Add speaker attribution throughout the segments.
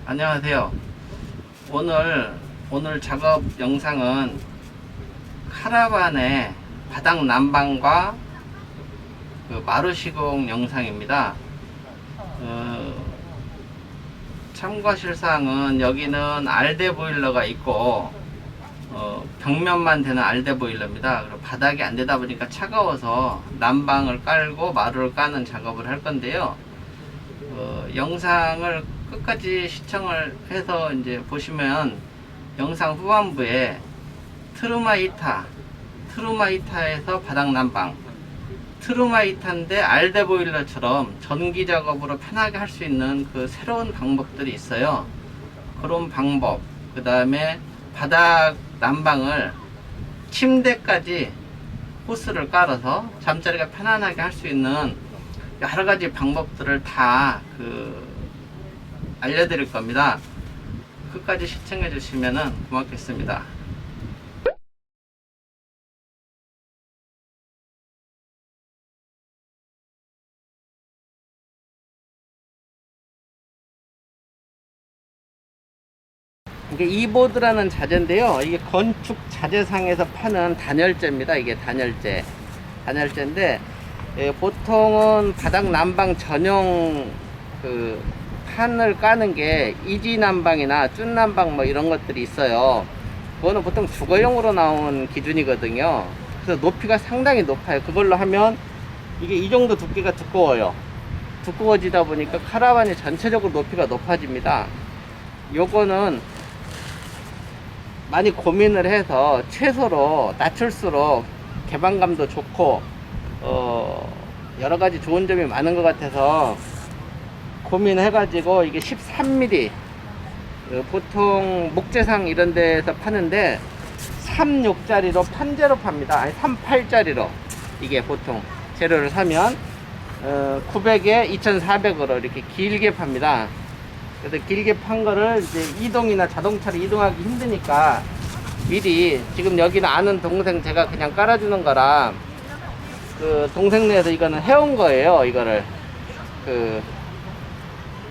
Speaker 1: 안녕하세요. 오늘 작업 영상은 카라반의 바닥 난방과 그 마루 시공 영상입니다. 참고하실 사항은 여기는 알데 보일러가 있고 벽면만 되는 알데 보일러입니다. 그리고 바닥이 안 되다 보니까 차가워서 난방을 깔고 마루를 까는 작업을 할 건데요. 영상을 끝까지 시청을 해서 이제 보시면 영상 후반부에 트루마이타에서 바닥 난방, 트루마이타인데 알데 보일러처럼 전기 작업으로 편하게 할 수 있는 그 새로운 방법들이 있어요. 그런 방법, 그 다음에 바닥 난방을 침대까지 호스를 깔아서 잠자리가 편안하게 할 수 있는 여러 가지 방법들을 다 알려드릴 겁니다. 끝까지 시청해 주시면 고맙겠습니다. 이게 이보드라는 자재인데요. 이게 건축 자재상에서 파는 단열재입니다. 이게 단열재인데 보통은 바닥 난방 전용 판을 까는 게 이지 난방이나 쭌 난방 뭐 이런 것들이 있어요. 그거는 보통 주거용으로 나온 기준이거든요. 그래서 높이가 상당히 높아요. 그걸로 하면 이게 이 정도 두께가 두꺼워지다 보니까 카라반이 전체적으로 높이가 높아집니다. 요거는 많이 고민을 해서 최소로 낮출수록 개방감도 좋고 여러가지 좋은 점이 많은 것 같아서 고민해가지고 이게 13mm 보통 목재상 이런 데서 파는데 36짜리로 판재로 팝니다. 아니 38짜리로 이게 보통 재료를 사면 900에 2400으로 이렇게 길게 팝니다. 그래서 길게 판 거를 이제 이동이나 자동차로 이동하기 힘드니까 미리 지금 여기는 아는 동생 제가 그냥 깔아주는 거라 동생네에서 이거는 해온 거예요. 이거를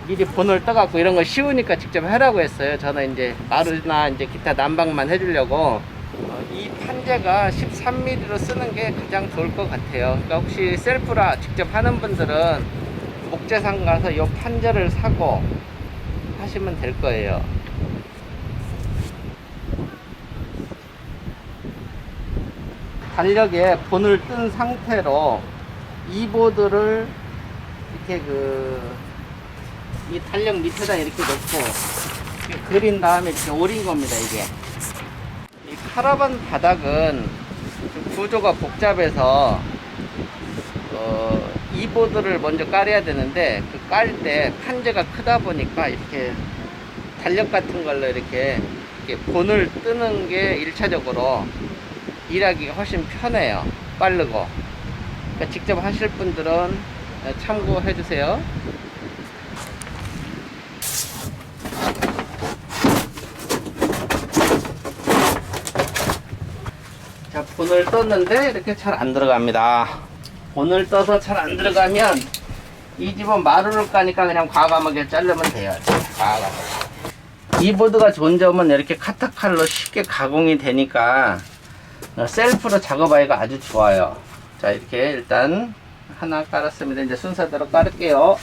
Speaker 1: 미리 본을 떠갖고 이런 거 쉬우니까 직접 하라고 했어요. 저는 이제 마루나 이제 기타 난방만 해주려고 이 판재가 13mm로 쓰는 게 가장 좋을 것 같아요. 그러니까 혹시 셀프라 직접 하는 분들은 목재상 가서 이 판재를 사고 하시면 될 거예요. 달력에 본을 뜬 상태로 이 보드를 이렇게 이 달력 밑에다 이렇게 놓고 그린 다음에 이렇게 오린 겁니다. 이게 이 카라반 바닥은 구조가 복잡해서 이 보드를 먼저 깔아야 되는데 깔 때 판재가 크다 보니까 이렇게 달력 같은 걸로 이렇게 본을 뜨는 게 1차적으로 일하기가 훨씬 편해요. 빠르고. 그러니까 직접 하실 분들은 참고해 주세요. 자, 본을 떴는데 이렇게 잘 안 들어갑니다. 본을 떠서 잘 안 들어가면 이 집은 마루를 까니까 그냥 과감하게 자르면 돼요. 과감하게. 이 보드가 좋은 점은 이렇게 카타칼로 쉽게 가공이 되니까 셀프로 작업하기가 아주 좋아요. 자, 이렇게 일단 하나 깔았습니다. 이제 순서대로 깔을게요.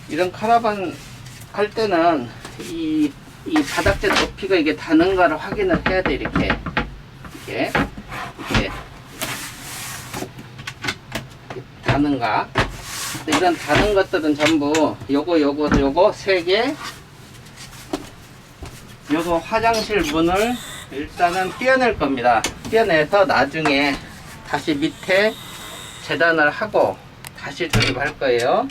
Speaker 1: 이런 카라반 할 때는 이 바닥재 높이가 이게 다는가를 확인을 해야 돼. 이렇게 다는가. 이런 다른 것들은 전부 요거 3개, 요거 화장실 문을 일단은 떼어낼 겁니다. 떼어내서 나중에 다시 밑에 재단을 하고 다시 조립할 거예요.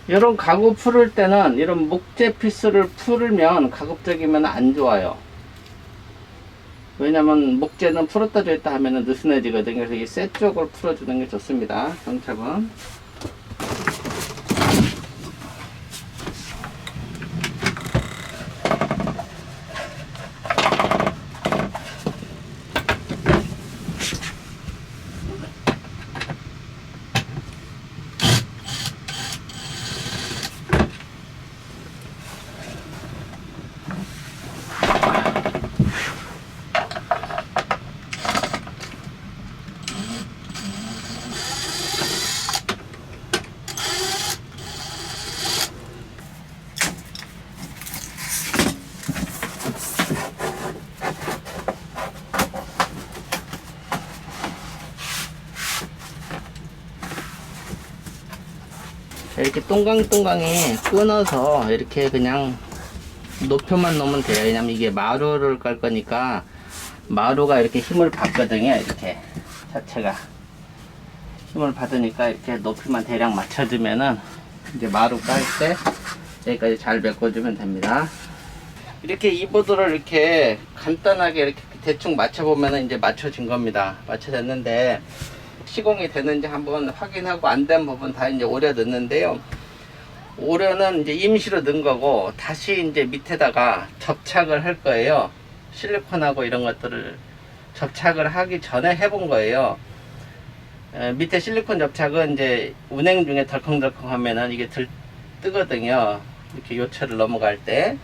Speaker 1: 이런 가구 풀을 때는 이런 목재 피스를 풀면 가급적이면 안 좋아요. 왜냐면 목재는 풀었다 줬다 하면은 느슨해지거든요. 그래서 이 쇠 쪽을 풀어주는 게 좋습니다. 정착은. 이렇게 동강동강이 끊어서 이렇게 그냥 높여만 놓으면 돼요. 왜냐면 이게 마루를 깔 거니까 마루가 이렇게 힘을 받거든요. 이렇게 자체가 힘을 받으니까 이렇게 높이만 대략 맞춰주면은 이제 마루 깔 때 여기까지 잘 메꿔주면 됩니다. 이렇게 이 보드를 이렇게 간단하게 이렇게 대충 맞춰보면은 이제 맞춰진 겁니다. 맞춰졌는데 시공이 되는지 한번 확인하고 안 된 부분 다 이제 오려 넣는데요. 오려는 이제 임시로 넣은 거고 다시 이제 밑에다가 접착을 할 거예요. 실리콘하고 이런 것들을 접착을 하기 전에 해본 거예요. 밑에 실리콘 접착은 이제 운행 중에 덜컹덜컹 하면은 이게 뜨거든요. 이렇게 요철을 넘어갈 때.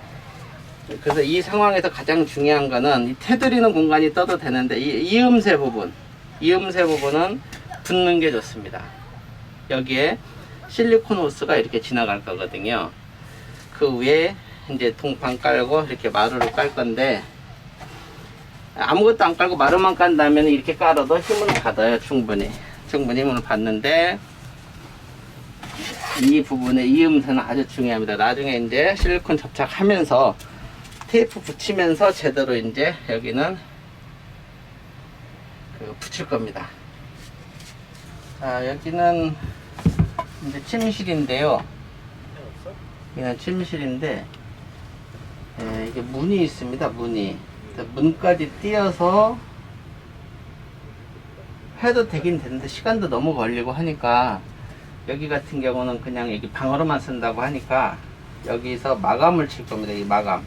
Speaker 1: 그래서 이 상황에서 가장 중요한 거는 이 테두리는 공간이 떠도 되는데 이음새 부분은 붙는 게 좋습니다. 여기에 실리콘 호스가 이렇게 지나갈 거거든요. 그 위에 이제 동판 깔고 이렇게 마루를 깔 건데 아무것도 안 깔고 마루만 깐다면 이렇게 깔아도 힘을 받아요. 충분히 힘을 받는데 이 부분의 이음새는 아주 중요합니다. 나중에 이제 실리콘 접착하면서 테이프 붙이면서 제대로 이제 여기는 붙일 겁니다. 자, 여기는 이제 침실인데요. 여기는 침실인데 이게 문이 있습니다. 문까지 띄어서 해도 되긴 되는데 시간도 너무 걸리고 하니까 여기 같은 경우는 그냥 여기 방으로만 쓴다고 하니까 여기서 마감을 칠 겁니다. 이 마감.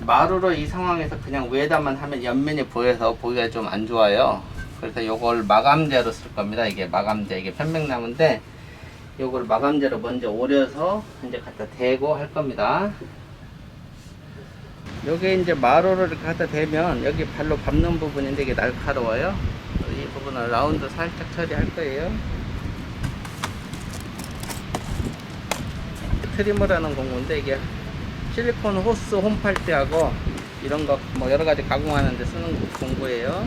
Speaker 1: 마루로 이 상황에서 그냥 위에다만 하면 옆면이 보여서 보기가 좀 안 좋아요. 그래서 요걸 마감재로 쓸 겁니다. 이게 마감재, 이게 편백나무인데 요걸 마감재로 먼저 오려서 이제 갖다 대고 할 겁니다. 요게 이제 마루를 이렇게 갖다 대면 여기 발로 밟는 부분인데 이게 날카로워요. 이 부분을 라운드 살짝 처리할 거예요. 트리머라는 공구인데 이게 실리콘 호스 홈팔대하고 이런 거 뭐 여러 가지 가공하는 데 쓰는 공구예요.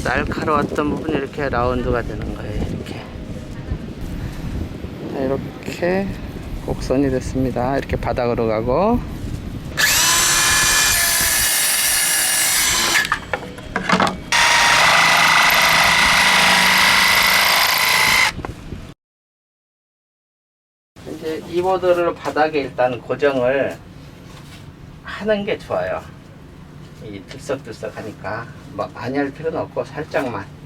Speaker 1: 날카로웠던 부분이 이렇게 라운드가 되는 거예요. 이렇게. 자, 이렇게 곡선이 됐습니다. 이렇게 바닥으로 가고 이제 이 보드를 바닥에 일단 고정을 하는 게 좋아요. 이 들썩들썩 하니까 뭐 많이 할 필요는 없고 살짝만.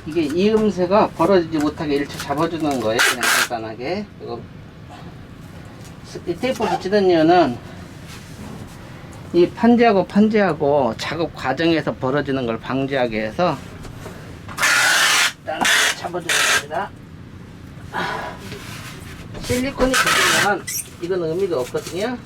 Speaker 1: 이게 이음새가 벌어지지 못하게 일체 잡아주는 거예요. 그냥 간단하게. 이거 이 테이프 붙이는 이유는 이 판지하고 작업 과정에서 벌어지는 걸 방지하기 위해서 일단 잡아주겠습니다. 실리콘이 붙으면 이건 의미가 없거든요.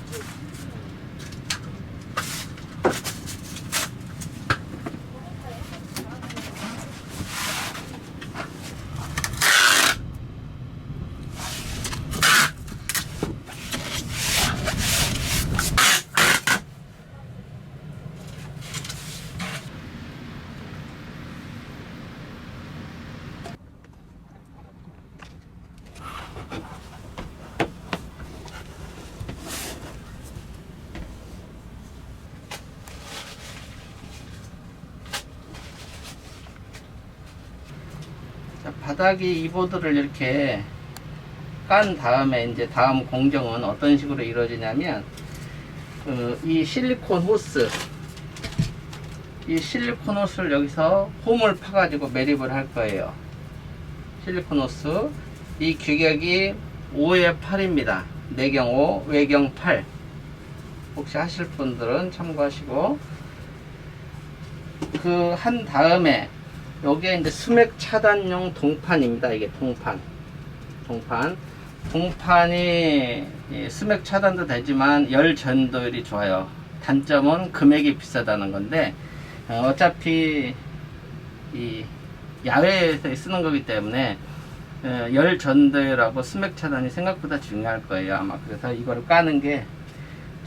Speaker 1: 바닥이 이 보드를 이렇게 깐 다음에 이제 다음 공정은 어떤 식으로 이루어지냐면 이 실리콘 호스를 여기서 홈을 파가지고 매립을 할 거예요. 실리콘 호스 이 규격이 5에 8입니다. 내경 5, 외경 8. 혹시 하실 분들은 참고하시고, 그 한 다음에 요게 이제 수맥 차단용 동판입니다. 이게 동판이 수맥 차단도 되지만 열 전도율이 좋아요. 단점은 금액이 비싸다는 건데, 어차피 이 야외에서 쓰는 거기 때문에 열 전도율하고 수맥 차단이 생각보다 중요할 거예요. 아마 그래서 이거를 까는 게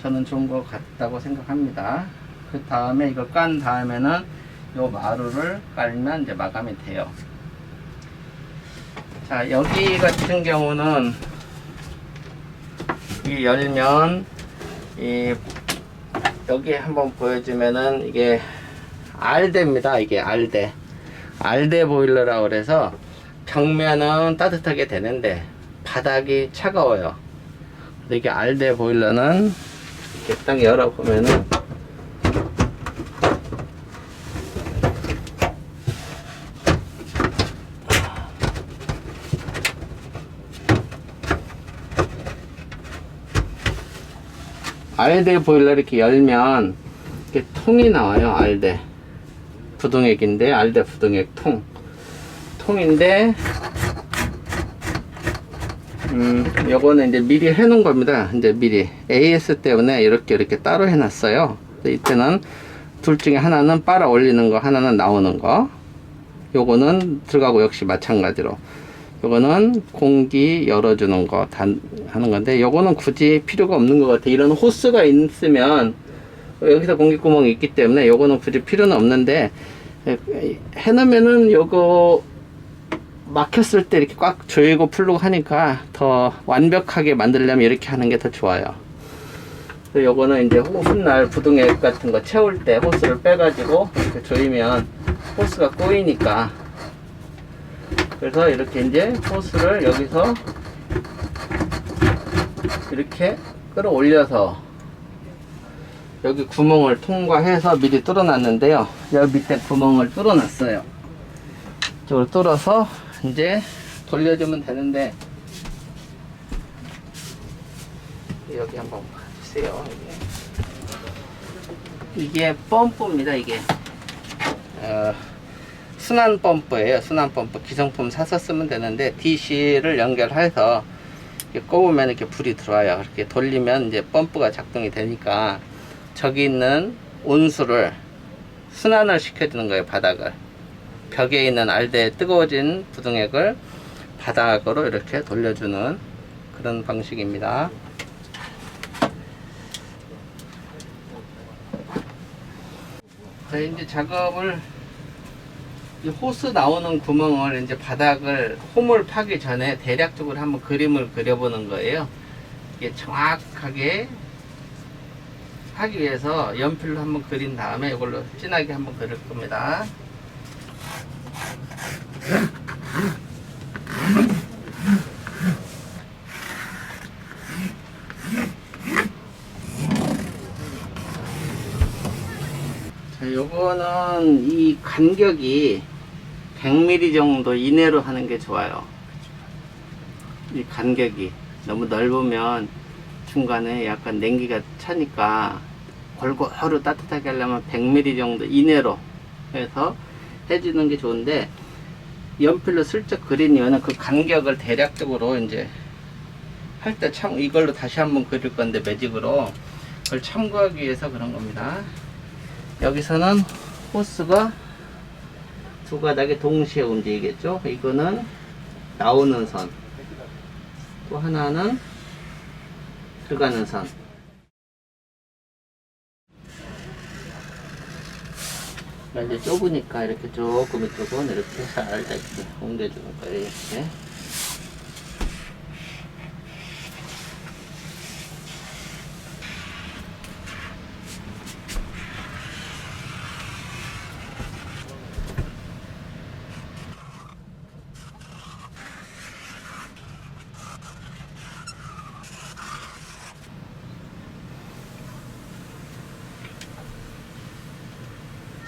Speaker 1: 저는 좋은 것 같다고 생각합니다. 그 다음에 이걸 깐 다음에는 요 마루를 깔면 이제 마감이 돼요. 자, 여기 같은 경우는 이 열면 여기 한번 보여주면은 이게 알대입니다. 이게 알대 보일러라고 그래서 벽면은 따뜻하게 되는데 바닥이 차가워요. 근데 이게 알대 보일러는 이렇게 딱 열어보면은 알대 보일러 이렇게 열면 이렇게 통이 나와요. 알대 부동액인데, 알대 부동액 통인데, 요거는 이제 미리 해 놓은 겁니다. 이제 미리 AS 때문에 이렇게 따로 해 놨어요. 이때는 둘 중에 하나는 빨아 올리는 거, 하나는 나오는 거. 요거는 들어가고 역시 마찬가지로 요거는 공기 열어주는 거 하는 건데, 요거는 굳이 필요가 없는 것 같아요. 이런 호스가 있으면 여기서 공기구멍이 있기 때문에 요거는 굳이 필요는 없는데, 해놓으면은 요거 막혔을 때 이렇게 꽉 조이고 풀고 하니까 더 완벽하게 만들려면 이렇게 하는 게 더 좋아요. 요거는 이제 훗날 부동액 같은 거 채울 때 호스를 빼가지고 이렇게 조이면 호스가 꼬이니까, 그래서 이렇게 이제 호스를 여기서 이렇게 끌어올려서 여기 구멍을 통과해서 미리 뚫어놨는데요. 여기 밑에 구멍을 뚫어놨어요. 이쪽으로 뚫어서 이제 돌려주면 되는데, 여기 한번 봐주세요. 이게 펌프입니다. 이게 순환 펌프예요. 순환 펌프 기성품 사서 쓰면 되는데, DC를 연결해서 이렇게 꼽으면 이렇게 불이 들어와요. 이렇게 돌리면 이제 펌프가 작동이 되니까 저기 있는 온수를 순환을 시켜주는 거예요. 바닥을, 벽에 있는 알대 뜨거워진 부동액을 바닥으로 이렇게 돌려주는 그런 방식입니다. 자, 이제 작업을, 이 호스 나오는 구멍을 이제 바닥을 홈을 파기 전에 대략적으로 한번 그림을 그려보는 거예요. 이게 정확하게 하기 위해서 연필로 한번 그린 다음에 이걸로 진하게 한번 그릴 겁니다. 자, 요거는 이 간격이 100mm 정도 이내로 하는 게 좋아요. 이 간격이 너무 넓으면 중간에 약간 냉기가 차니까 골고루 따뜻하게 하려면 100mm 정도 이내로 해서 해주는 게 좋은데, 연필로 슬쩍 그린 이유는 그 간격을 대략적으로 이제 할 때 참, 이걸로 다시 한번 그릴 건데 매직으로 그걸 참고하기 위해서 그런 겁니다. 여기서는 호스가 두 가닥이 동시에 움직이겠죠. 이거는 나오는 선, 또 하나는 들어가는 선. 이제 좁으니까 이렇게 조금 이쪽은 이렇게 살짝 옮겨주는 거예요. 이렇게.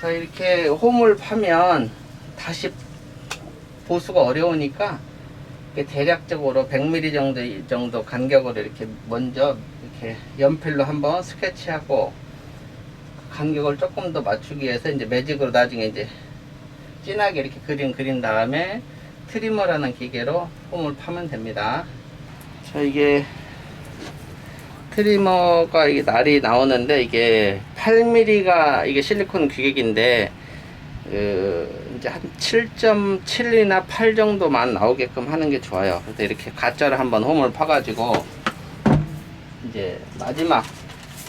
Speaker 1: 자, 이렇게 홈을 파면 다시 보수가 어려우니까 이렇게 대략적으로 100mm 정도 간격으로 이렇게 먼저 이렇게 연필로 한번 스케치하고 간격을 조금 더 맞추기 위해서 이제 매직으로 나중에 이제 진하게 이렇게 그린 다음에 트리머라는 기계로 홈을 파면 됩니다. 자, 이게 트리머가 이게 날이 나오는데 이게 8mm가 이게 실리콘 규격인데 이제 한 7.7이나 8 정도만 나오게끔 하는 게 좋아요. 그래서 이렇게 가짜로 한번 홈을 파가지고 이제 마지막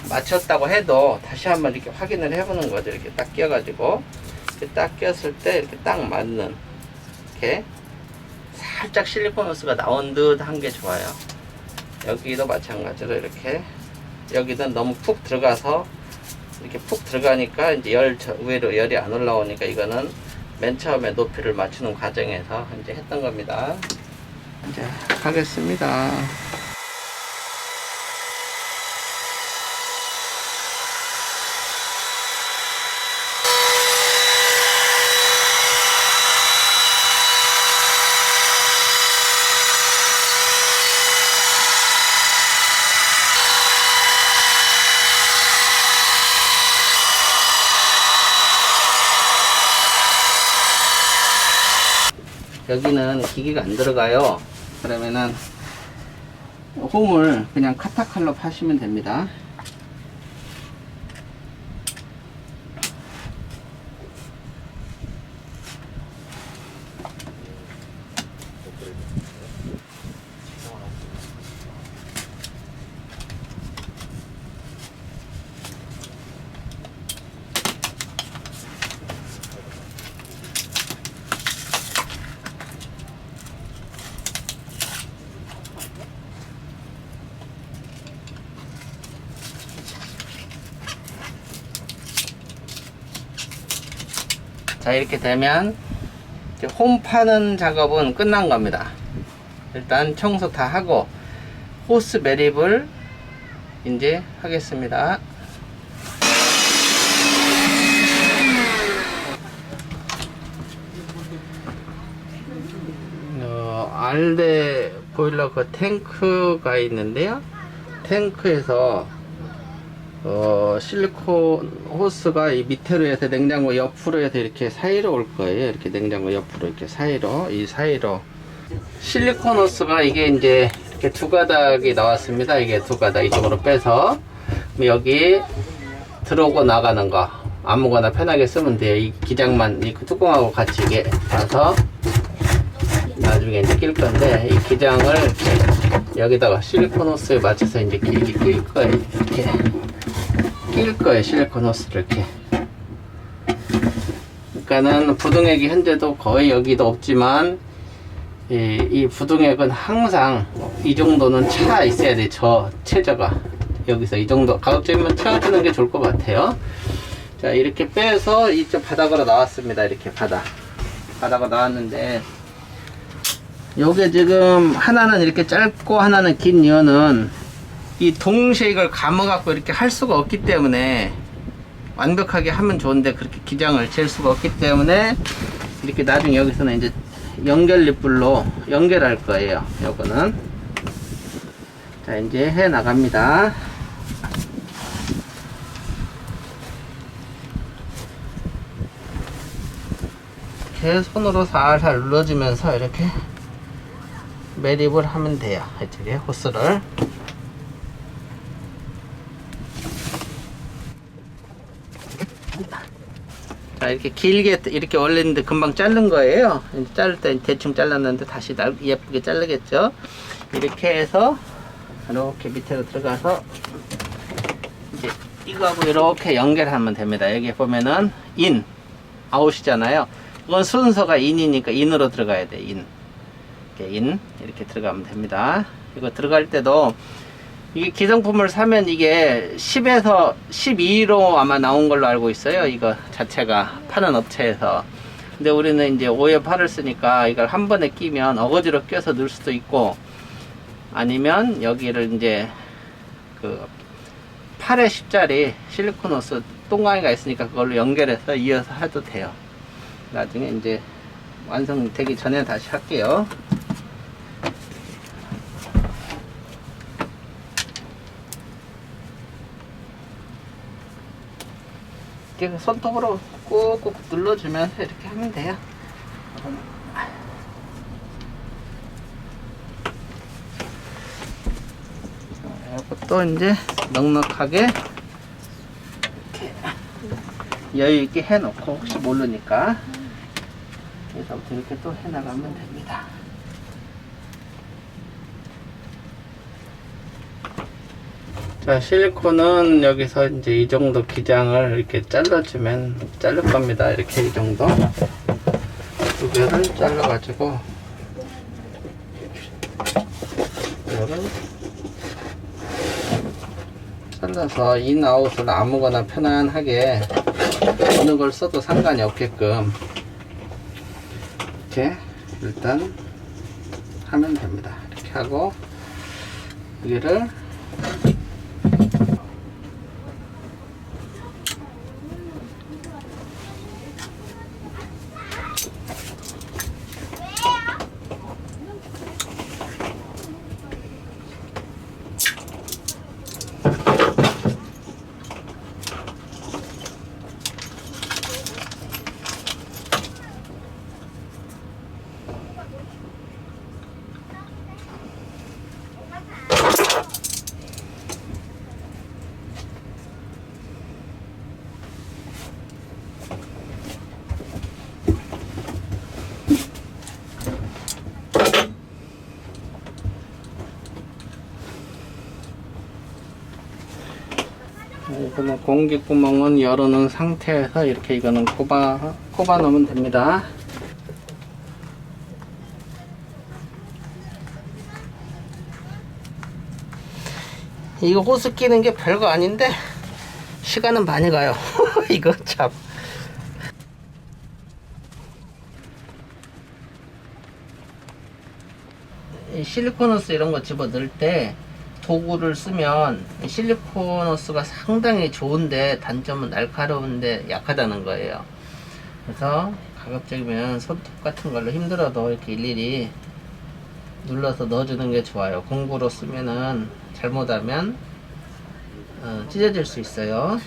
Speaker 1: 맞췄다고 해도 다시 한번 이렇게 확인을 해보는 거죠. 이렇게 딱 끼워가지고 이렇게 딱 끼웠을 때 이렇게 딱 맞는 이렇게 살짝 실리콘 호스가 나온 듯 한 게 좋아요. 여기도 마찬가지로 이렇게 여기도 너무 푹 들어가서 이렇게 푹 들어가니까 이제 의외로 열이 안 올라오니까 이거는 맨 처음에 높이를 맞추는 과정에서 이제 했던 겁니다. 이제 하겠습니다. 여기는 기계가 안 들어가요. 그러면은 홈을 그냥 카타칼로 파시면 됩니다. 자, 이렇게 되면 이제 홈 파는 작업은 끝난 겁니다. 일단 청소 다 하고 호스 매립을 이제 하겠습니다. 알데 보일러 그 탱크가 있는데요. 탱크에서 실리콘 호스가 이 밑으로 해서 냉장고 옆으로 해서 이렇게 사이로 올 거예요. 이렇게 냉장고 옆으로 이렇게 사이로, 이 사이로 실리콘 호스가 이게 이제 이렇게 두 가닥이 나왔습니다. 이게 두 가닥 이쪽으로 빼서 여기 들어오고 나가는 거 아무거나 편하게 쓰면 돼요. 이 기장만 이 뚜껑하고 같이 이게 봐서 나중에 이제 낄 건데, 이 기장을 이렇게 여기다가 실리콘 호스에 맞춰서 이제 길게 낄 거예요. 이렇게 낄 거예요. 실리콘 호스를 이렇게. 그러니까는 부동액이 현재도 거의 여기도 없지만 이 부동액은 항상 이 정도는 차 있어야 돼. 저 최저가 여기서 이 정도 가급적이면 채워주는 게 좋을 것 같아요. 자, 이렇게 빼서 이쪽 바닥으로 나왔습니다. 이렇게 바닥으로 나왔는데, 요게 지금 하나는 이렇게 짧고 하나는 긴 이유는 이 동시에 이걸 감아갖고 이렇게 할 수가 없기 때문에, 완벽하게 하면 좋은데 그렇게 기장을 잴 수가 없기 때문에 이렇게 나중에 여기서는 이제 연결립불로 연결할 거예요. 요거는. 자, 이제 해 나갑니다. 이렇게 손으로 살살 눌러주면서 이렇게 매립을 하면 돼요. 이쪽에 호스를. 자, 이렇게 길게 이렇게 올렸는데 금방 자른 거예요. 자를 때 대충 잘랐는데 다시 예쁘게 자르겠죠. 이렇게 해서 이렇게 밑으로 들어가서 이제 이거하고 이렇게 연결하면 됩니다. 여기 보면은 인, 아웃이잖아요. 이건 순서가 인이니까 인으로 들어가야 돼. 이렇게 들어가면 됩니다. 이거 들어갈 때도 이게 기성품을 사면 이게 10에서 12로 아마 나온 걸로 알고 있어요. 이거 자체가 파는 업체에서. 근데 우리는 이제 5에 8을 쓰니까 이걸 한 번에 끼면 어거지로 껴서 넣을 수도 있고, 아니면 여기를 이제 그 8에 10짜리 실리콘 호스 동강이가 있으니까 그걸로 연결해서 이어서 해도 돼요. 나중에 이제 완성되기 전에 다시 할게요. 이렇게 손톱으로 꾹꾹 눌러주면서 이렇게 하면 돼요. 이것도 이제 넉넉하게 이렇게 여유 있게 해놓고 혹시 모르니까 여기서부터 이렇게 또 해나가면 됩니다. 자, 실리콘은 여기서 이제 이 정도 기장을 이렇게 잘라주면 자를 겁니다. 이렇게 이 정도 두 개를 잘라가지고 이거를 잘라서 인아웃을 아무거나 편안하게 어느 걸 써도 상관이 없게끔 이렇게 일단 하면 됩니다. 이렇게 하고 여기를 이거는 공기구멍은 열어놓은 상태에서 이렇게 이거는 꼽아 놓으면 됩니다. 이거 호스 끼는 게 별거 아닌데 시간은 많이 가요. 이거 참. 이 실리콘호스 이런 거 집어 넣을 때 도구를 쓰면 실리콘호스가 상당히 좋은데 단점은 날카로운데 약하다는 거예요. 그래서 가급적이면 손톱 같은 걸로 힘들어도 이렇게 일일이 눌러서 넣어주는 게 좋아요. 공구로 쓰면은 잘못하면 찢어질 수 있어요.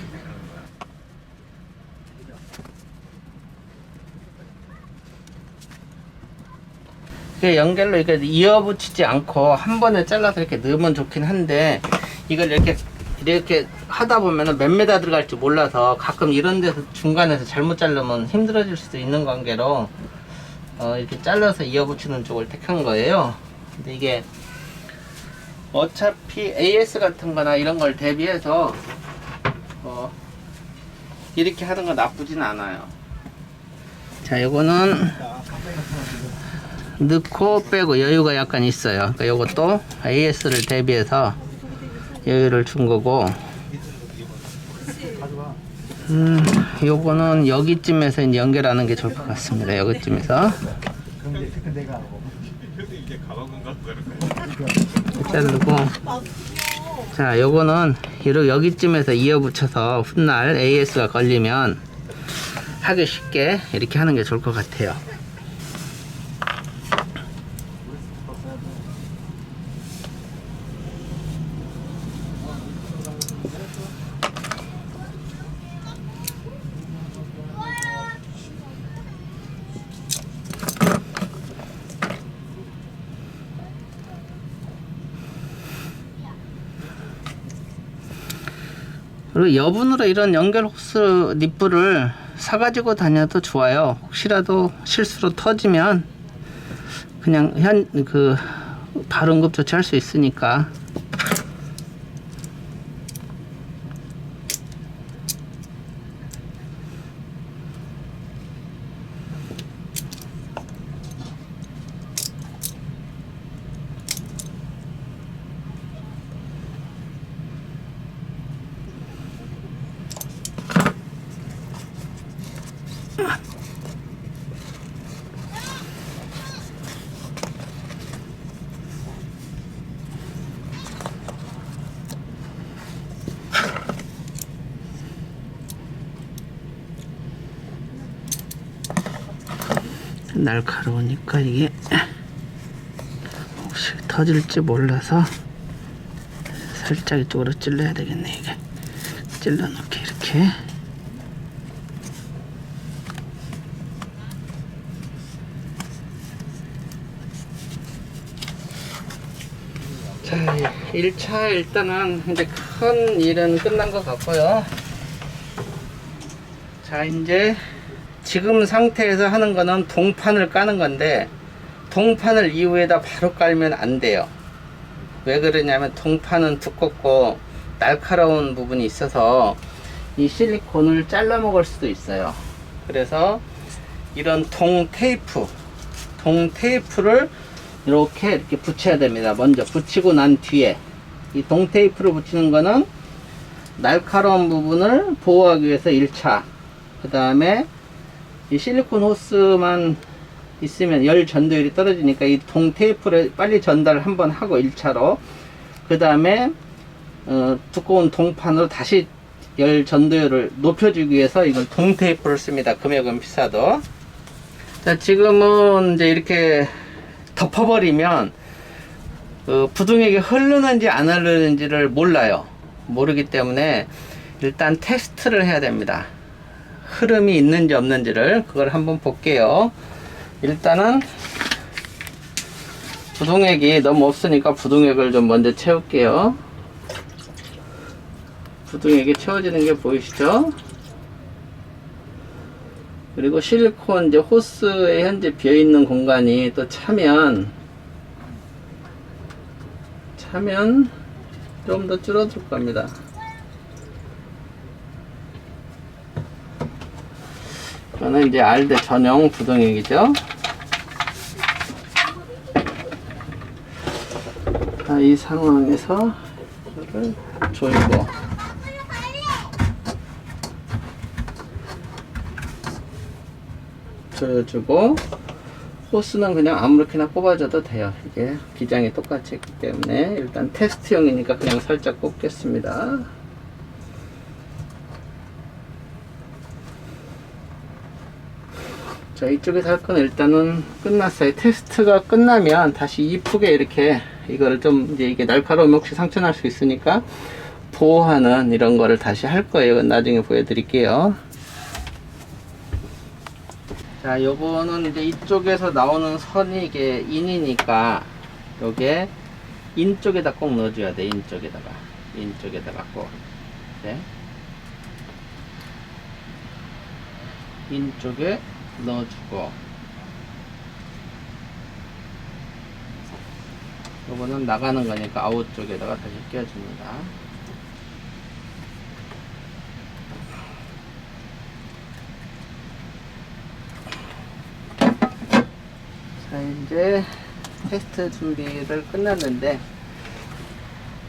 Speaker 1: 연결로 이렇게 이어붙이지 않고 한 번에 잘라서 이렇게 넣으면 좋긴 한데 이걸 이렇게 하다 보면은 몇 메다 들어갈지 몰라서 가끔 이런 데서 중간에서 잘못 자르면 힘들어질 수도 있는 관계로 이렇게 잘라서 이어붙이는 쪽을 택한 거예요. 근데 이게 어차피 AS 같은 거나 이런 걸 대비해서 이렇게 하는 거 나쁘진 않아요. 자, 요거는 넣고 빼고 여유가 약간 있어요. 그러니까 요것도 AS를 대비해서 여유를 준 거고, 요거는 여기쯤에서 이제 연결하는 게 좋을 것 같습니다. 여기쯤에서 자르고, 자, 요거는 여기쯤에서 이어붙여서 훗날 AS가 걸리면 하기 쉽게 이렇게 하는 게 좋을 것 같아요. 그리고 여분으로 이런 연결 호스 니플을 사가지고 다녀도 좋아요. 혹시라도 실수로 터지면 그냥 바로 응급 조치할 수 있으니까. 날카로우니까 이게 혹시 터질지 몰라서 살짝 이쪽으로 찔러야 되겠네. 이게 찔러 놓게 이렇게 자, 1차 일단은 이제 큰 일은 끝난 것 같고요. 자, 이제 지금 상태에서 하는 거는 동판을 까는 건데, 동판을 이후에다 바로 깔면 안 돼요. 왜 그러냐면 동판은 두껍고 날카로운 부분이 있어서 이 실리콘을 잘라 먹을 수도 있어요. 그래서 이런 동테이프를 이렇게 붙여야 됩니다. 먼저 붙이고 난 뒤에 이 동테이프를 붙이는 거는 날카로운 부분을 보호하기 위해서 1차, 그 다음에 이 실리콘 호스만 있으면 열 전도율이 떨어지니까 이 동테이프를 빨리 전달을 한번 하고 1차로, 그 다음에 두꺼운 동판으로 다시 열 전도율을 높여주기 위해서 이걸 동테이프를 씁니다. 금액은 비싸도. 자, 지금은 이제 이렇게 덮어버리면 부등액이 흐르는지 안 흐르는지를 몰라요. 모르기 때문에 일단 테스트를 해야 됩니다. 흐름이 있는지 없는지를 그걸 한번 볼게요. 일단은 부등액이 너무 없으니까 부등액을 좀 먼저 채울게요. 부등액이 채워지는 게 보이시죠? 그리고 실리콘 이제 호스에 현재 비어있는 공간이 또 차면 좀 더 줄어들 겁니다. 이거는 이제 알대 전용 부등액이죠. 이 상황에서 이거를 조여주고 호스는 그냥 아무렇게나 꼽아줘도 돼요. 이게 기장이 똑같이 있기 때문에 일단 테스트용이니까 그냥 살짝 꼽겠습니다. 자, 이쪽에서 할 건 일단은 끝났어요. 테스트가 끝나면 다시 이쁘게 이렇게 이거를 좀 이제 이게 날카로우면 혹시 상처 날 수 있으니까 보호하는 이런 거를 다시 할 거예요. 나중에 보여드릴게요. 자, 요거는 이제 이쪽에서 나오는 선이 이게 인이니까 요게 인 쪽에다 꼭 넣어줘야 돼. 인 쪽에다가 꼭. 네. 인 쪽에 넣어주고, 요거는 나가는 거니까 아웃 쪽에다가 다시 끼워줍니다. 자, 이제 테스트 준비를 끝났는데,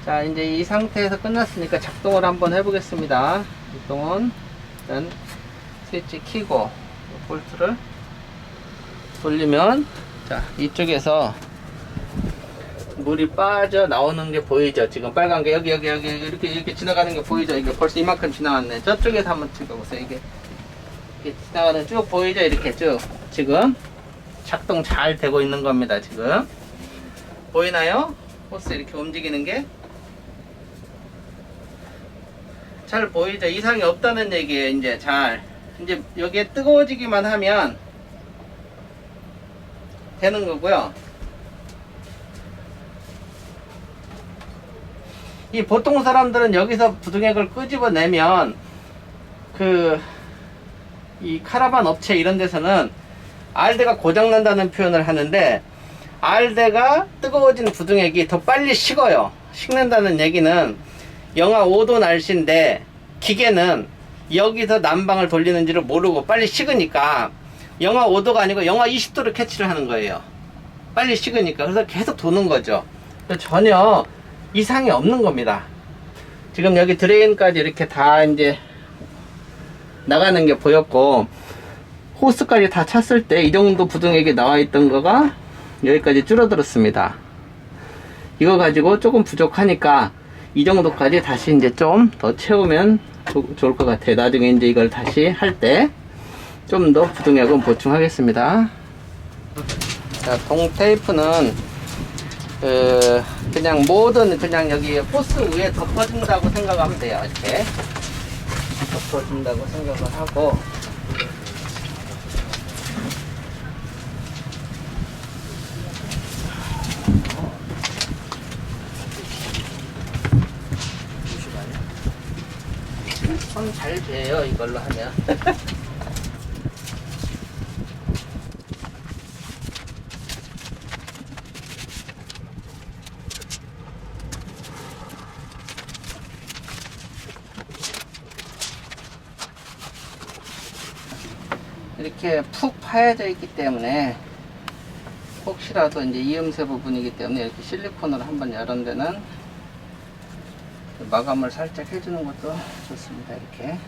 Speaker 1: 자, 이제 이 상태에서 끝났으니까 작동을 한번 해보겠습니다. 작동은 일단 스위치 켜고 볼트를 돌리면, 자, 이쪽에서 물이 빠져 나오는 게 보이죠? 지금 빨간 게 여기 이렇게 지나가는 게 보이죠? 이게 벌써 이만큼 지나왔네. 저쪽에서 한번 찍어보세요. 이게 지나가는 쭉 보이죠? 이렇게 쭉 지금 작동 잘 되고 있는 겁니다. 지금 보이나요? 호스 이렇게 움직이는 게 잘 보이죠? 이상이 없다는 얘기예요. 이제 여기에 뜨거워지기만 하면 되는 거고요. 이 보통 사람들은 여기서 부등액을 끄집어내면 이 카라반 업체 이런 데서는 알대가 고장난다는 표현을 하는데, 알대가 뜨거워진 부등액이 더 빨리 식어요. 식는다는 얘기는 영하 5도 날씨인데 기계는 여기서 난방을 돌리는지를 모르고 빨리 식으니까 영하 5도가 아니고 영하 20도를 캐치를 하는 거예요. 빨리 식으니까. 그래서 계속 도는 거죠. 전혀 이상이 없는 겁니다. 지금 여기 드레인까지 이렇게 다 이제 나가는 게 보였고, 호스까지 다 찼을 때 이 정도 부등액이 나와 있던 거가 여기까지 줄어들었습니다. 이거 가지고 조금 부족하니까 이 정도까지 다시 이제 좀 더 채우면 좋을 것 같아요. 나중에 이제 이걸 다시 할 때 좀 더 부등액은 보충하겠습니다. 자, 동테이프는 그냥 그냥 여기 호스 위에 덮어준다고 생각하면 돼요. 이렇게 덮어준다고 생각을 하고, 손 잘 돼요, 이걸로 하면. 이렇게 푹 파여져 있기 때문에 혹시라도 이제 이음새 부분이기 때문에 이렇게 실리콘으로 한번 이런 데는 마감을 살짝 해주는 것도 좋습니다. 이렇게.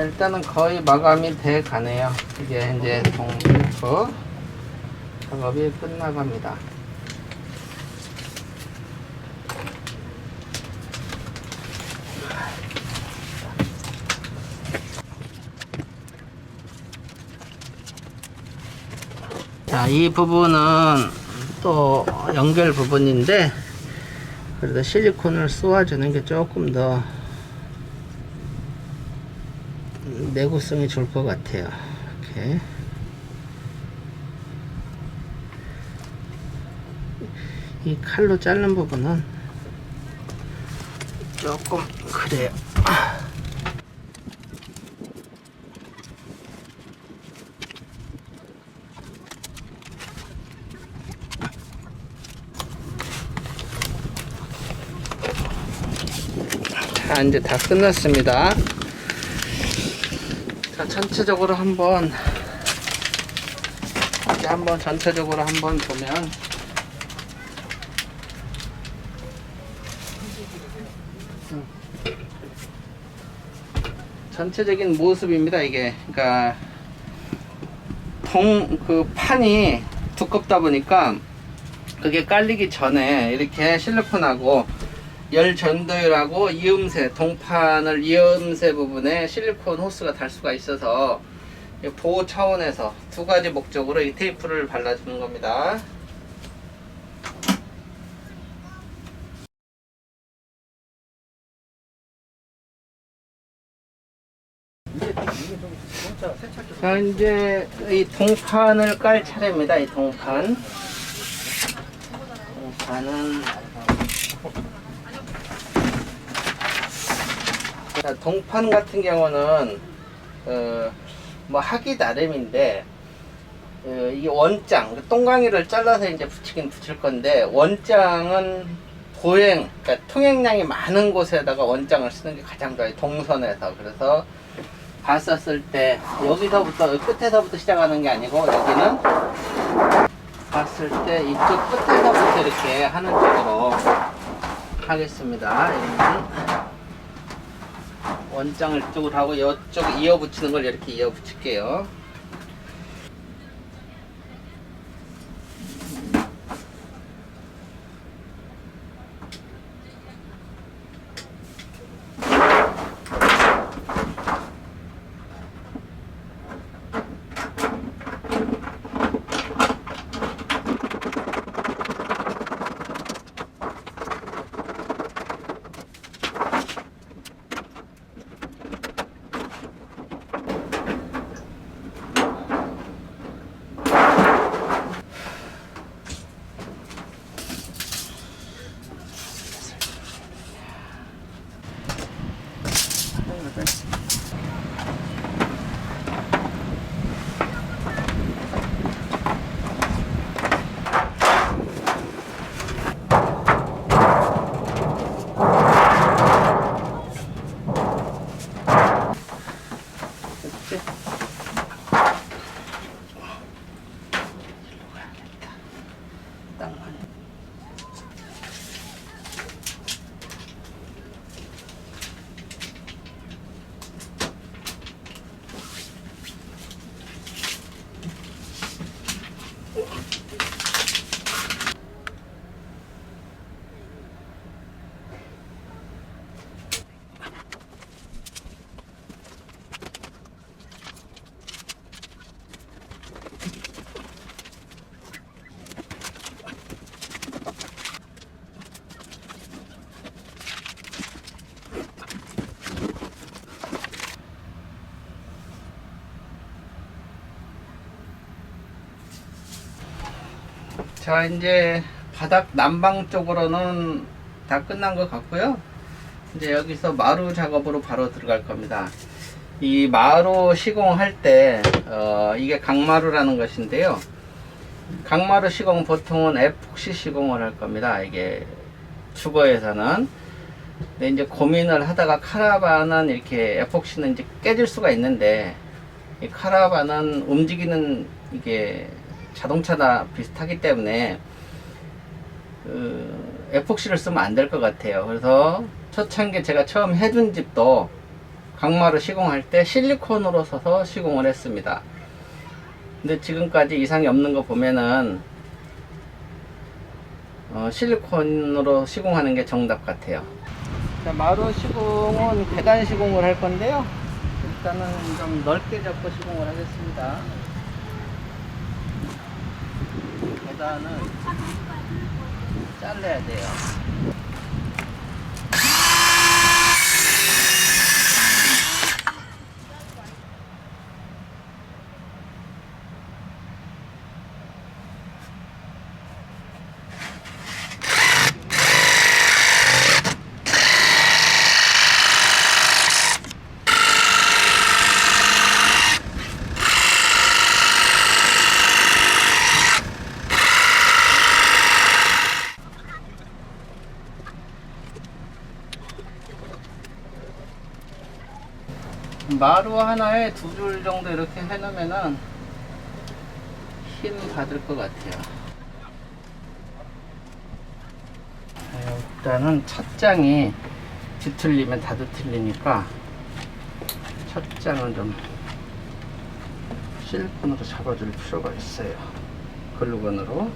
Speaker 1: 일단은 거의 마감이 돼 가네요. 이게 이제 동실프 작업이 끝나갑니다. 자, 이 부분은 또 연결 부분인데 그래도 실리콘을 쏘아주는 게 조금 더 내구성이 좋을 것 같아요. 이렇게. 이 칼로 자른 부분은 조금 그래요. 자, 이제 다 끝났습니다. 자, 전체적으로 한번 이제 한번 전체적으로 한번 보면 전체적인 모습입니다. 이게 그러니까 그 판이 두껍다 보니까 그게 깔리기 전에 이렇게 실리콘하고 열 전도율하고 이음새, 동판을 이음새 부분에 실리콘 호스가 달 수가 있어서 보호 차원에서 두 가지 목적으로 이 테이프를 발라주는 겁니다. 자, 이제 이 동판을 깔 차례입니다. 이 동판은 자, 동판 같은 경우는 뭐 하기 나름인데 이 원장 동강이를 잘라서 이제 붙이긴 붙일 건데 원장은 도행 그러니까 통행량이 많은 곳에다가 원장을 쓰는 게 가장 좋아요. 동선에서. 그래서 봤었을 때 여기서부터 끝에서부터 시작하는 게 아니고 여기는 봤을 때 이쪽 끝에서부터 이렇게 하는 쪽으로 하겠습니다. 여기는 원장을 이쪽으로 하고 이쪽 이어 붙이는 걸 이렇게 이어 붙일게요. 자, 이제 바닥 난방 쪽으로는 다 끝난 것 같고요. 이제 여기서 마루 작업으로 바로 들어갈 겁니다. 이 마루 시공할 때 이게 강마루라는 것인데요. 강마루 시공 보통은 에폭시 시공을 할 겁니다. 이게 주거에서는. 근데 이제 고민을 하다가 카라반은 이렇게 에폭시는 이제 깨질 수가 있는데, 이 카라반은 움직이는 이게 자동차나 비슷하기 때문에 에폭시를 쓰면 안 될 것 같아요. 그래서 초창기 제가 처음 해준 집도 강마루 시공할 때 실리콘으로 써서 시공을 했습니다. 근데 지금까지 이상이 없는 거 보면은 실리콘으로 시공하는 게 정답 같아요. 자, 마루 시공은 계단 시공을 할 건데요. 일단은 좀 넓게 잡고 시공을 하겠습니다. 계단은 잘라야 돼요. 마루 하나에 2줄 정도 이렇게 해놓으면은 힘 받을 것 같아요. 일단은 첫 장이 뒤틀리면 다 뒤틀리니까 첫 장은 좀 실리콘으로 잡아줄 필요가 있어요. 글루건으로.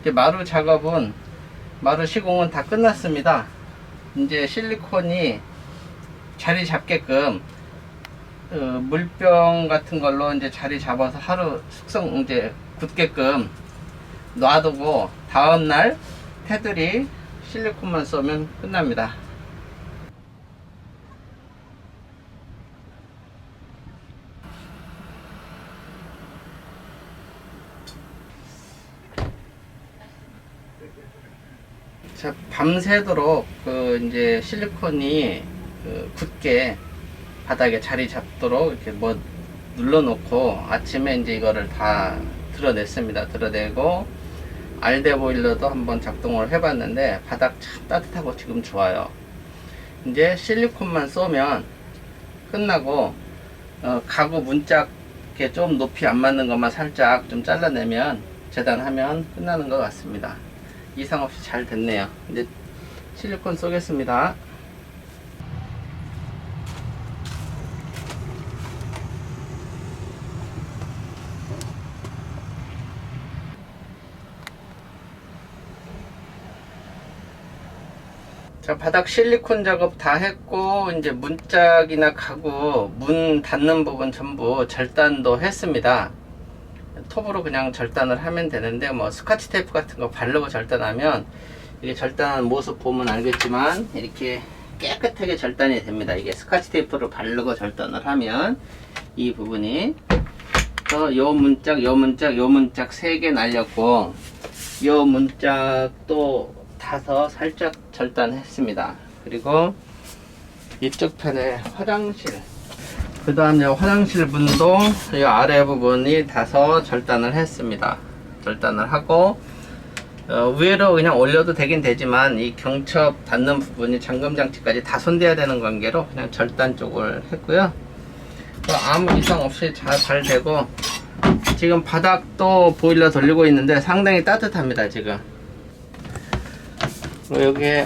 Speaker 1: 이제 마루 작업은, 마루 시공은 다 끝났습니다. 이제 실리콘이 자리 잡게끔 물병 같은 걸로 이제 자리 잡아서 하루 숙성 이제 굳게끔 놔두고 다음날 테두리 실리콘만 쏘면 끝납니다. 자, 밤새도록 이제 실리콘이 굳게 바닥에 자리 잡도록 이렇게 뭐 눌러놓고 아침에 이제 이거를 다 드러냈습니다. 드러내고 알데 보일러도 한번 작동을 해봤는데 바닥 참 따뜻하고 지금 좋아요. 이제 실리콘만 쏘면 끝나고 가구 문짝 이렇게 좀 높이 안 맞는 것만 살짝 좀 잘라내면 재단하면 끝나는 것 같습니다. 이상 없이 잘 됐네요. 이제 실리콘 쏘겠습니다. 자, 바닥 실리콘 작업 다 했고, 이제 문짝이나 가구, 문 닫는 부분 전부 절단도 했습니다. 톱으로 그냥 절단을 하면 되는데, 뭐 스카치 테이프 같은 거 바르고 절단하면, 이게 절단한 모습 보면 알겠지만 이렇게 깨끗하게 절단이 됩니다. 이게 스카치 테이프를 바르고 절단을 하면 이 부분이 요 문짝, 요 문짝, 요 문짝 3개 날렸고, 요 문짝도 타서 살짝 절단했습니다. 그리고 이쪽 편에 화장실, 그 다음에 화장실 문도 이 아래 부분이 타서 절단을 했습니다. 절단을 하고 위로 그냥 올려도 되긴 되지만 이 경첩 닿는 부분이 잠금 장치까지 다 손대야 되는 관계로 그냥 절단 쪽을 했고요. 아무 이상 없이 잘 되고, 지금 바닥도 보일러 돌리고 있는데 상당히 따뜻합니다. 지금 여기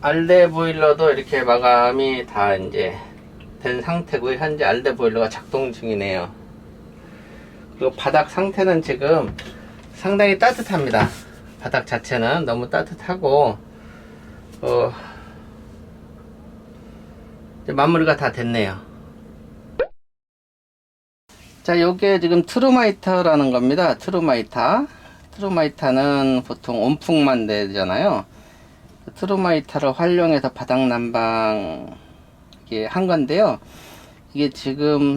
Speaker 1: 알데 보일러도 이렇게 마감이 다 이제 된 상태고요. 현재 알데 보일러가 작동 중이네요. 그리고 바닥 상태는 지금 상당히 따뜻합니다. 바닥 자체는 너무 따뜻하고 이제 마무리가 다 됐네요. 자, 요게 지금 트루마이터라는 겁니다. 트루마이터는 보통 온풍만 되잖아요. 트루마이터를 활용해서 바닥 난방 이게 한 건데요. 이게 지금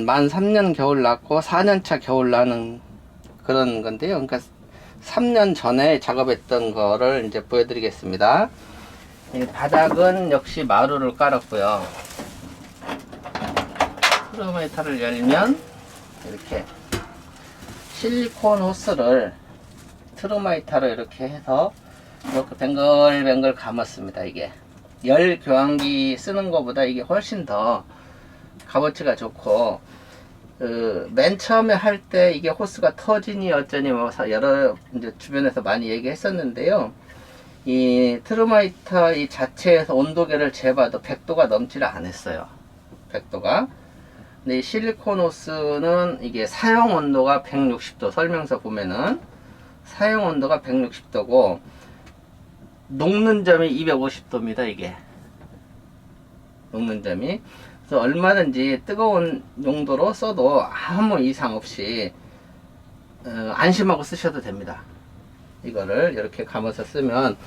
Speaker 1: 만 3년 겨울 났고 4년차 겨울 나는 그런 건데요. 그러니까 3년 전에 작업했던 거를 이제 보여드리겠습니다. 이 바닥은 역시 마루를 깔았고요. 트루마이터를 열면 이렇게 실리콘 호스를 트루마이터로 이렇게 해서 이렇게 뱅글뱅글 감았습니다. 이게 열 교환기 쓰는 것보다 이게 훨씬 더 값어치가 좋고, 맨 처음에 할 때 이게 호스가 터지니 어쩌니 뭐 여러 이제 주변에서 많이 얘기했었는데요. 이 트루마이터 이 자체에서 온도계를 재봐도 100도가 넘지를 않았어요. 100도가. 근데 이 실리콘 호스는 이게 사용 온도가 160도, 설명서 보면은 사용 온도가 160도고 녹는 점이 250도입니다. 이게 녹는 점이. 그래서 얼마든지 뜨거운 용도로 써도 아무 이상 없이 안심하고 쓰셔도 됩니다. 이거를 이렇게 감아서 쓰면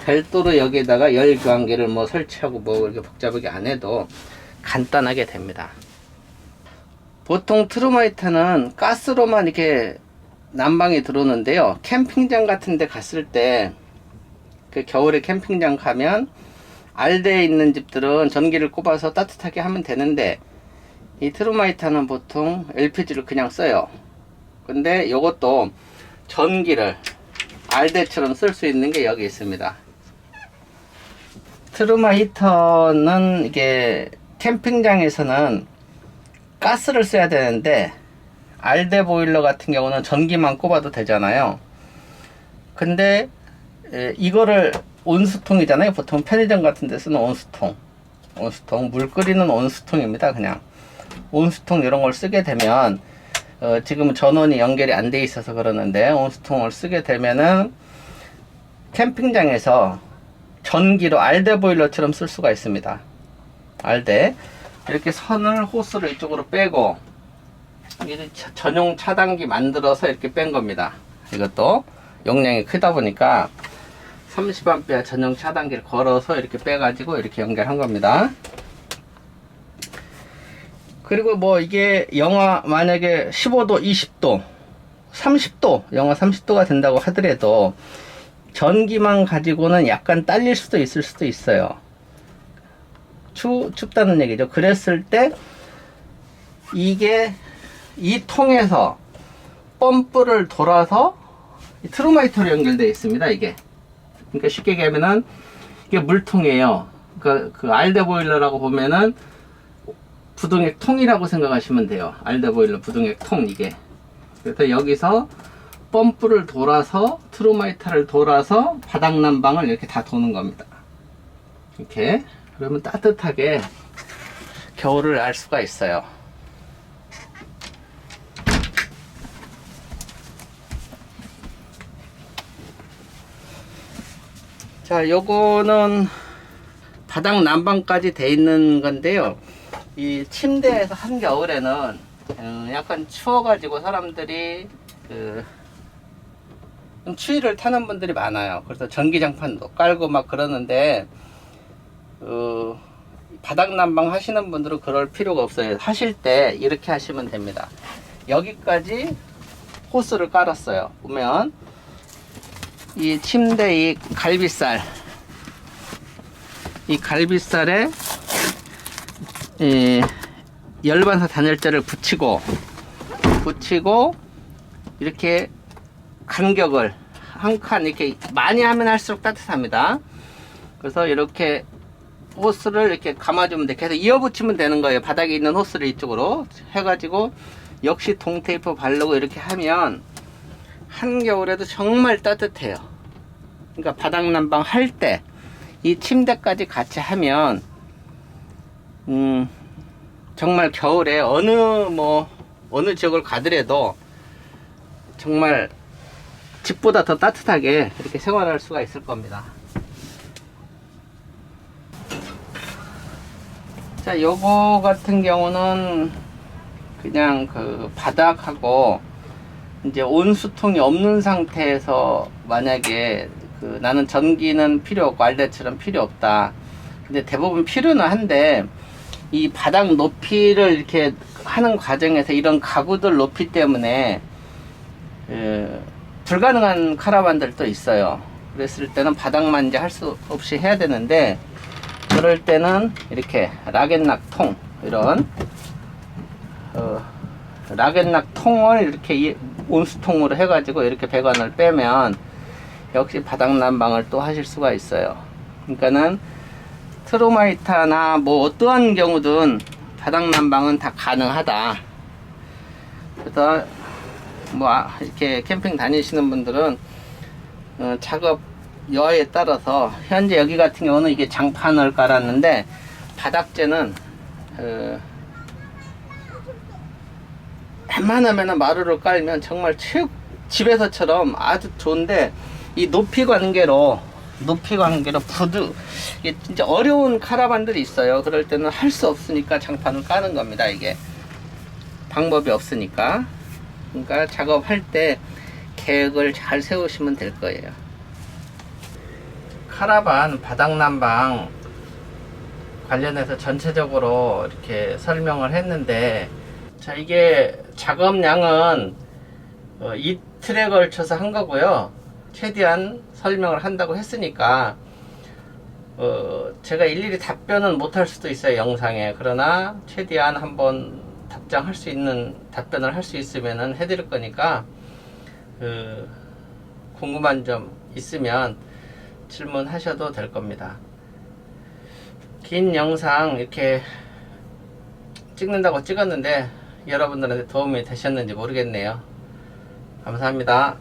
Speaker 1: 별도로 여기에다가 열 교환기를 뭐 설치하고 뭐 이렇게 복잡하게 안 해도 간단하게 됩니다. 보통 트루마이터는 가스로만 이렇게 난방이 들어오는데요. 캠핑장 같은 데 갔을 때, 그 겨울에 캠핑장 가면 알대에 있는 집들은 전기를 꼽아서 따뜻하게 하면 되는데, 이 트루마이터는 보통 LPG를 그냥 써요. 근데 이것도 전기를 알대처럼 쓸 수 있는 게 여기 있습니다. 트루마히터는 이게 캠핑장에서는 가스를 써야 되는데, 알데 보일러 같은 경우는 전기만 꼽아도 되잖아요. 근데 이거를 온수통이잖아요. 보통 편의점 같은 데 쓰는 온수통, 물 끓이는 온수통입니다. 그냥 온수통 이런 걸 쓰게 되면 지금 전원이 연결이 안 돼 있어서 그러는데, 온수통을 쓰게 되면은 캠핑장에서 전기로 알데 보일러처럼 쓸 수가 있습니다. 알데 이렇게 선을 호스를 이쪽으로 빼고, 이게 전용 차단기 만들어서 이렇게 뺀 겁니다. 이것도 용량이 크다 보니까 30A 전용 차단기를 걸어서 이렇게 빼가지고 이렇게 연결한 겁니다. 그리고 뭐 이게 영하 만약에 15도, 20도, 30도, 영하 30도가 된다고 하더라도 전기만 가지고는 약간 딸릴 수도 있을 수도 있어요. 춥다는 얘기죠. 그랬을 때 이게 이 통에서 펌프를 돌아서 트루마이터로 연결되어 있습니다. 이게 그러니까 쉽게 얘기하면은 이게 물통이에요. 그러니까 그 알데 보일러라고 보면은 부동액 통이라고 생각하시면 돼요. 알데 보일러 부동액 통, 이게. 그래서 여기서 펌프를 돌아서 트루마이타를 돌아서 바닥 난방을 이렇게 다 도는 겁니다. 이렇게 그러면 따뜻하게 겨울을 알 수가 있어요. 자, 요거는 바닥 난방까지 돼 있는 건데요. 이 침대에서 한겨울에는 약간 추워가지고 사람들이 좀 추위를 타는 분들이 많아요. 그래서 전기장판도 깔고 막 그러는데 바닥 난방 하시는 분들은 그럴 필요가 없어요. 하실 때 이렇게 하시면 됩니다. 여기까지 호스를 깔았어요. 보면 이 침대 이 갈비살, 이 갈비살에 열반사 단열재를 붙이고 이렇게 간격을 한 칸 이렇게 많이 하면 할수록 따뜻합니다. 그래서 이렇게 호스를 이렇게 감아주면 돼. 계속 이어붙이면 되는 거예요. 바닥에 있는 호스를 이쪽으로 해가지고 역시 동테이프 바르고 이렇게 하면 한겨울에도 정말 따뜻해요. 그러니까 바닥 난방 할 때 이 침대까지 같이 하면 정말 겨울에 어느 지역을 가더라도 정말 집보다 더 따뜻하게 이렇게 생활할 수가 있을 겁니다. 자, 요거 같은 경우는 그냥 그 바닥하고 이제 온수통이 없는 상태에서 만약에 나는 전기는 필요 없고 알대처럼 필요 없다. 근데 대부분 필요는 한데 이 바닥 높이를 이렇게 하는 과정에서 이런 가구들 높이 때문에 불가능한 카라반들도 있어요. 그랬을 때는 바닥만 이제 할 수 없이 해야 되는데 그럴 때는 이렇게 락앤락 통, 이런 락앤락 통을 이렇게 온수통으로 해가지고 이렇게 배관을 빼면 역시 바닥 난방을 또 하실 수가 있어요. 그러니까는 트루마이타나 뭐 어떠한 경우든 바닥 난방은 다 가능하다. 그래서 뭐 이렇게 캠핑 다니시는 분들은 작업 여하에 따라서 현재 여기 같은 경우는 이게 장판을 깔았는데 바닥재는 웬만하면 마루를 깔면 정말 집에서처럼 아주 좋은데 이 높이 관계로 이게 진짜 어려운 카라반들이 있어요. 그럴 때는 할 수 없으니까 장판을 까는 겁니다. 이게 방법이 없으니까. 그러니까 작업할 때 계획을 잘 세우시면 될 거예요. 카라반 바닥 난방 관련해서 전체적으로 이렇게 설명을 했는데, 자, 이게 작업량은 이틀에 걸쳐서 한 거고요. 최대한 설명을 한다고 했으니까 제가 일일이 답변은 못할 수도 있어요, 영상에. 그러나 최대한 한번 답장할 수 있는 답변을 할 수 있으면은 해드릴 거니까 궁금한 점 있으면 질문하셔도 될 겁니다. 긴 영상 이렇게 찍는다고 찍었는데 여러분들한테 도움이 되셨는지 모르겠네요. 감사합니다.